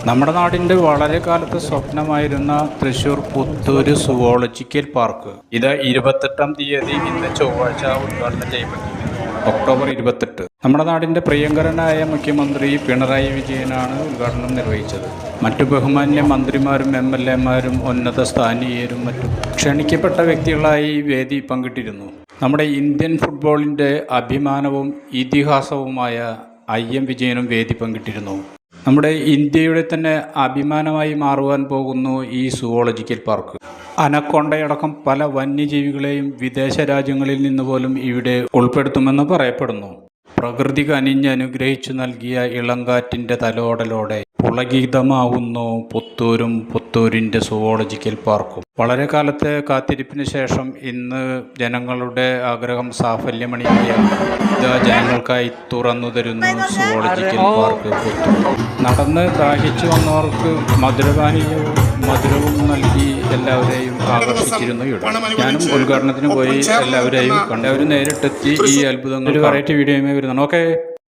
നമ്മുടെ നാടിൻ്റെ വളരെ കാലത്തെ സ്വപ്നമായിരുന്ന തൃശ്ശൂർ പുത്തൂര് സുവോളജിക്കൽ പാർക്ക് ഇത് 28-ാം തീയതി ഇന്ന് ചൊവ്വാഴ്ച ഉദ്ഘാടനം ചെയ്യപ്പെട്ടു. ഒക്ടോബർ 28. നമ്മുടെ നാടിൻ്റെ പ്രിയങ്കരനായ മുഖ്യമന്ത്രി പിണറായി വിജയനാണ് ഉദ്ഘാടനം നിർവഹിച്ചത്. മറ്റു ബഹുമാന്യ മന്ത്രിമാരും MLA-മാരും ഉന്നത സ്ഥാനീയരും മറ്റും ക്ഷണിക്കപ്പെട്ട വ്യക്തികളായി വേദി പങ്കിട്ടിരുന്നു. നമ്മുടെ ഇന്ത്യൻ ഫുട്ബോളിൻ്റെ അഭിമാനവും ഇതിഹാസവുമായ IM വിജയനും വേദി പങ്കിട്ടിരുന്നു. നമ്മുടെ ഇന്ത്യയുടെ തന്നെ അഭിമാനമായി മാറുവാൻ പോകുന്നു ഈ സുവോളജിക്കൽ പാർക്ക്. അനക്കൊണ്ടയടക്കം പല വന്യജീവികളെയും വിദേശ രാജ്യങ്ങളിൽ നിന്ന് പോലും ഇവിടെ ഉൾപ്പെടുത്തുമെന്ന് പറയപ്പെടുന്നു. പ്രകൃതി കനിഞ്ഞനുഗ്രഹിച്ചു നൽകിയ ഇളങ്കാറ്റിൻ്റെ തലോടലോടെ പുളകിതമാവുന്നു പുത്തൂരും പുത്തൂരിൻ്റെ സുവോളജിക്കൽ പാർക്കും. വളരെ കാലത്തെ കാത്തിരിപ്പിന് ശേഷം ഇന്ന് ജനങ്ങളുടെ ആഗ്രഹം സാഫല്യമണിയുകയാണ്. ഇതാ ജനങ്ങൾക്കായി തുറന്നു തരുന്നു സുവോളജിക്കൽ പാർക്ക് പുത്തൂർ. നടന്ന് ദാഹിച്ചു വന്നവർക്ക് മധുരവും നൽകി എല്ലാവരെയും ആകർഷിച്ചിരുന്നു ഇവിടെ. ഞാനും ഉദ്ഘാടനത്തിന് പോയി എല്ലാവരെയും കണ്ടവർ നേരിട്ടെത്തി ഈ അത്ഭുതങ്ങൾ വെറൈറ്റി വീഡിയോയുമായി വരുന്നതാണ്. ഓക്കെ.